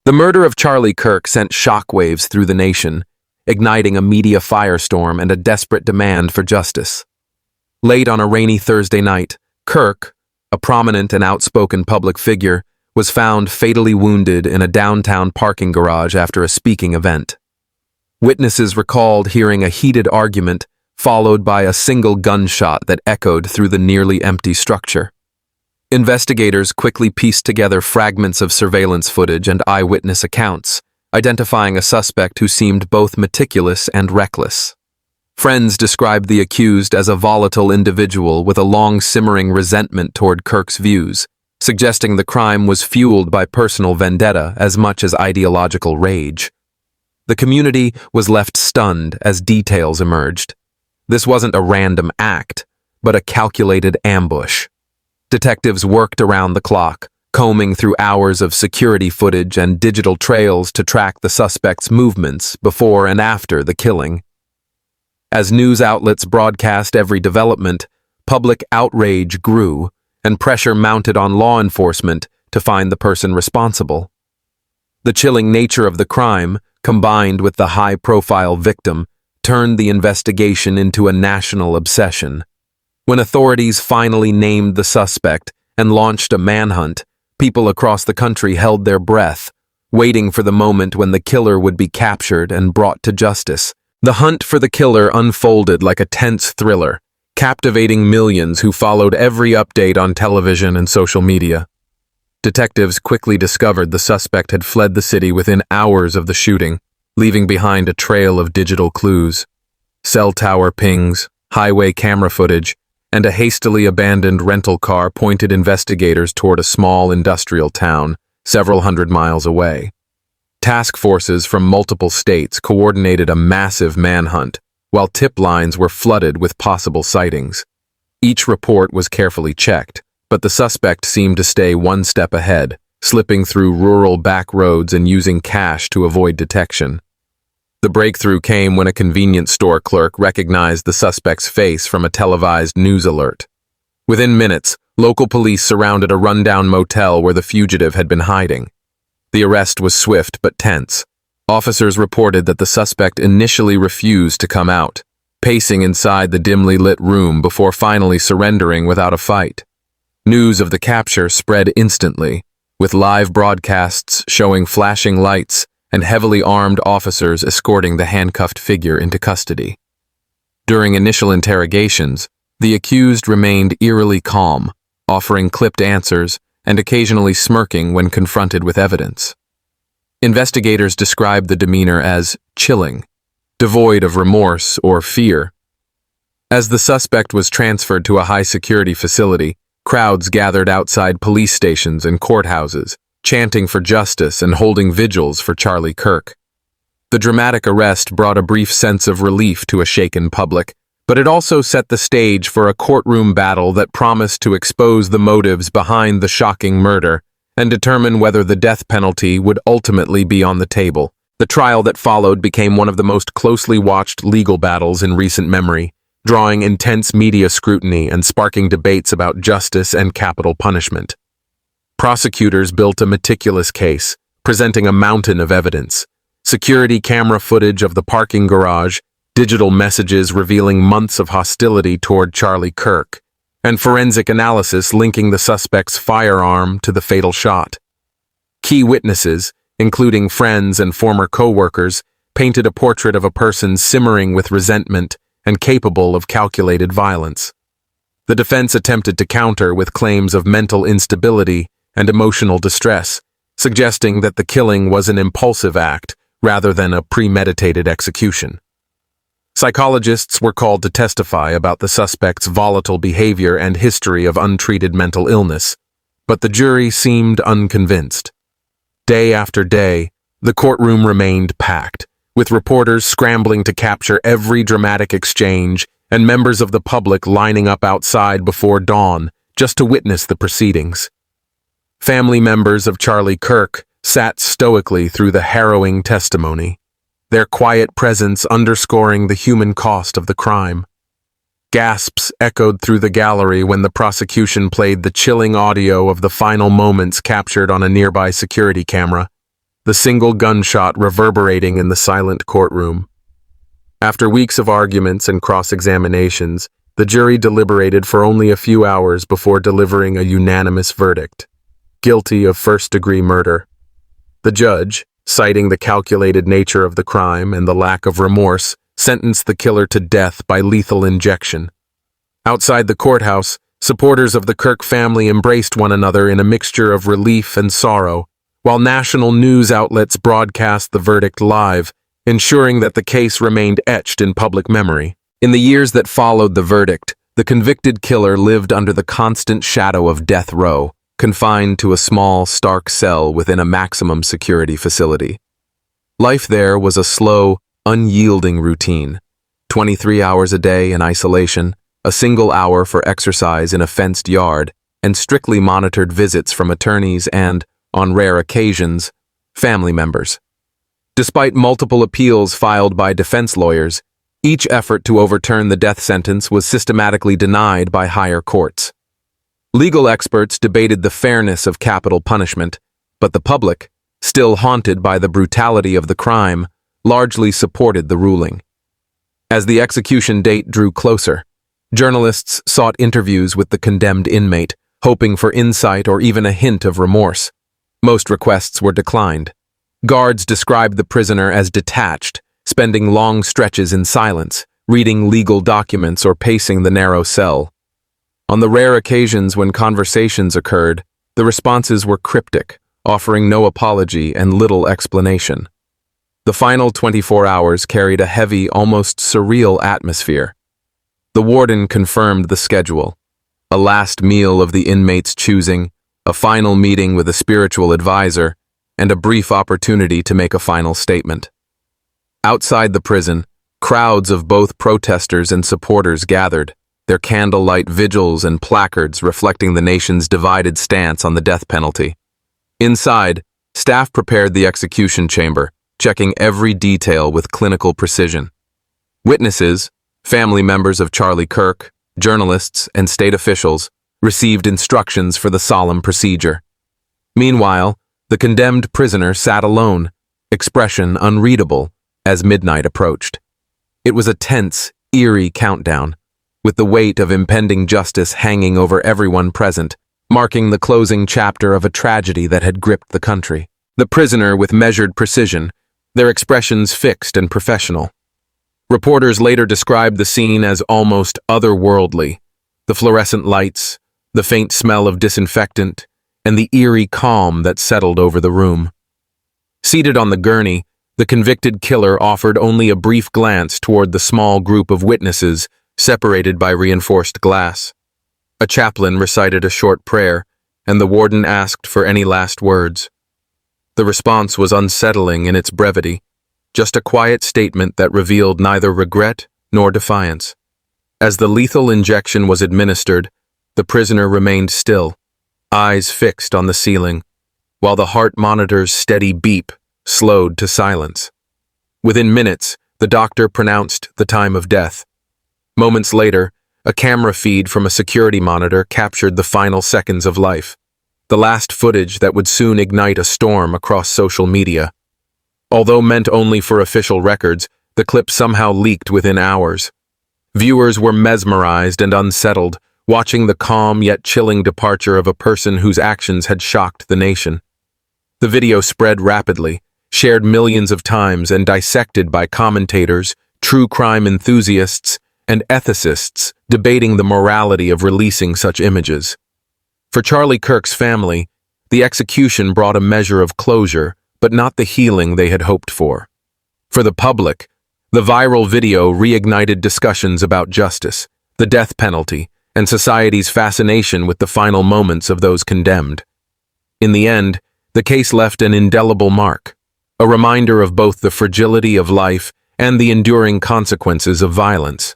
The murder of Charlie Kirk sent shockwaves through the nation, igniting a media firestorm and a desperate demand for justice. Late on a rainy Thursday night, Kirk, a prominent and outspoken public figure, was found fatally wounded in a downtown parking garage after a speaking event. Witnesses recalled hearing a heated argument followed by a single gunshot that echoed through the nearly empty structure. Investigators quickly pieced together fragments of surveillance footage and eyewitness accounts, identifying a suspect who seemed both meticulous and reckless. Friends described the accused as a volatile individual with a long simmering resentment toward Kirk's views, suggesting the crime was fueled by personal vendetta as much as ideological rage. The community was left stunned as details emerged. This wasn't a random act, but a calculated ambush. Detectives worked around the clock, combing through hours of security footage and digital trails to track the suspect's movements before and after the killing. As news outlets broadcast every development, public outrage grew, and pressure mounted on law enforcement to find the person responsible. The chilling nature of the crime, combined with the high-profile victim, turned the investigation into a national obsession. When authorities finally named the suspect and launched a manhunt, people across the country held their breath, waiting for the moment when the killer would be captured and brought to justice. The hunt for the killer unfolded like a tense thriller, captivating millions who followed every update on television and social media. Detectives quickly discovered the suspect had fled the city within hours of the shooting, leaving behind a trail of digital clues. Cell tower pings, highway camera footage, and a hastily abandoned rental car pointed investigators toward a small industrial town several hundred miles away. Task forces from multiple states coordinated a massive manhunt, while tip lines were flooded with possible sightings. Each report was carefully checked, but the suspect seemed to stay one step ahead, slipping through rural back roads and using cash to avoid detection. The breakthrough came when a convenience store clerk recognized the suspect's face from a televised news alert. Within minutes, local police surrounded a rundown motel where the fugitive had been hiding. The arrest was swift but tense. Officers reported that the suspect initially refused to come out, pacing inside the dimly lit room before finally surrendering without a fight. News of the capture spread instantly, with live broadcasts showing flashing lights and heavily armed officers escorting the handcuffed figure into custody. During initial interrogations, the accused remained eerily calm, offering clipped answers and occasionally smirking when confronted with evidence. Investigators described the demeanor as chilling, devoid of remorse or fear. As the suspect was transferred to a high-security facility, crowds gathered outside police stations and courthouses, chanting for justice and holding vigils for Charlie Kirk. The dramatic arrest brought a brief sense of relief to a shaken public, but it also set the stage for a courtroom battle that promised to expose the motives behind the shocking murder and determine whether the death penalty would ultimately be on the table. The trial that followed became one of the most closely watched legal battles in recent memory, drawing intense media scrutiny and sparking debates about justice and capital punishment. Prosecutors built a meticulous case, presenting a mountain of evidence: security camera footage of the parking garage, digital messages revealing months of hostility toward Charlie Kirk, and forensic analysis linking the suspect's firearm to the fatal shot. Key witnesses, including friends and former co-workers, painted a portrait of a person simmering with resentment and capable of calculated violence. The defense attempted to counter with claims of mental instability and emotional distress, suggesting that the killing was an impulsive act rather than a premeditated execution. Psychologists were called to testify about the suspect's volatile behavior and history of untreated mental illness, but the jury seemed unconvinced. Day after day, the courtroom remained packed, with reporters scrambling to capture every dramatic exchange and members of the public lining up outside before dawn just to witness the proceedings. Family members of Charlie Kirk sat stoically through the harrowing testimony, their quiet presence underscoring the human cost of the crime. Gasps echoed through the gallery when the prosecution played the chilling audio of the final moments captured on a nearby security camera. the single gunshot reverberating in the silent courtroom. After weeks of arguments and cross-examinations, the jury deliberated for only a few hours before delivering a unanimous verdict: guilty of first-degree murder. The judge, citing the calculated nature of the crime and the lack of remorse, sentenced the killer to death by lethal injection. Outside the courthouse, supporters of the Kirk family embraced one another in a mixture of relief and sorrow, while national news outlets broadcast the verdict live, ensuring that the case remained etched in public memory. In the years that followed the verdict, the convicted killer lived under the constant shadow of death row, confined to a small, stark cell within a maximum security facility. Life there was a slow, unyielding routine: 23 hours a day in isolation, a single hour for exercise in a fenced yard, and strictly monitored visits from attorneys and, on rare occasions, family members. Despite multiple appeals filed by defense lawyers, each effort to overturn the death sentence was systematically denied by higher courts. Legal experts debated the fairness of capital punishment, but the public, still haunted by the brutality of the crime, largely supported the ruling. As the execution date drew closer, journalists sought interviews with the condemned inmate, hoping for insight or even a hint of remorse. Most requests were declined. Guards described the prisoner as detached, spending long stretches in silence, reading legal documents or pacing the narrow cell. On the rare occasions when conversations occurred, the responses were cryptic, offering no apology and little explanation. The final 24 hours carried a heavy, almost surreal atmosphere. The warden confirmed the schedule: a last meal of the inmate's choosing, a final meeting with a spiritual advisor, and a brief opportunity to make a final statement. Outside the prison, crowds of both protesters and supporters gathered, their candlelight vigils and placards reflecting the nation's divided stance on the death penalty. Inside, staff prepared the execution chamber, checking every detail with clinical precision. Witnesses, family members of Charlie Kirk, journalists, and state officials, received instructions for the solemn procedure. Meanwhile, the condemned prisoner sat alone, expression unreadable, as midnight approached. It was a tense, eerie countdown, with the weight of impending justice hanging over everyone present, marking the closing chapter of a tragedy that had gripped the country. The prisoner with measured precision, their expressions fixed and professional. Reporters later described the scene as almost otherworldly: the fluorescent lights, the faint smell of disinfectant, and the eerie calm that settled over the room. Seated on the gurney, the convicted killer offered only a brief glance toward the small group of witnesses separated by reinforced glass. A chaplain recited a short prayer, and the warden asked for any last words. The response was unsettling in its brevity, just a quiet statement that revealed neither regret nor defiance. As the lethal injection was administered, the prisoner remained still, eyes fixed on the ceiling, while the heart monitor's steady beep slowed to silence. Within minutes, the doctor pronounced the time of death. Moments later, a camera feed from a security monitor captured the final seconds of life, the last footage that would soon ignite a storm across social media. Although meant only for official records, the clip somehow leaked within hours. Viewers were mesmerized and unsettled, watching the calm yet chilling departure of a person whose actions had shocked the nation. The video spread rapidly, shared millions of times, and dissected by commentators, true crime enthusiasts, and ethicists debating the morality of releasing such images. For Charlie Kirk's family, the execution brought a measure of closure, but not the healing they had hoped for. For the public, the viral video reignited discussions about justice, the death penalty, and society's fascination with the final moments of those condemned. In the end, the case left an indelible mark, a reminder of both the fragility of life and the enduring consequences of violence.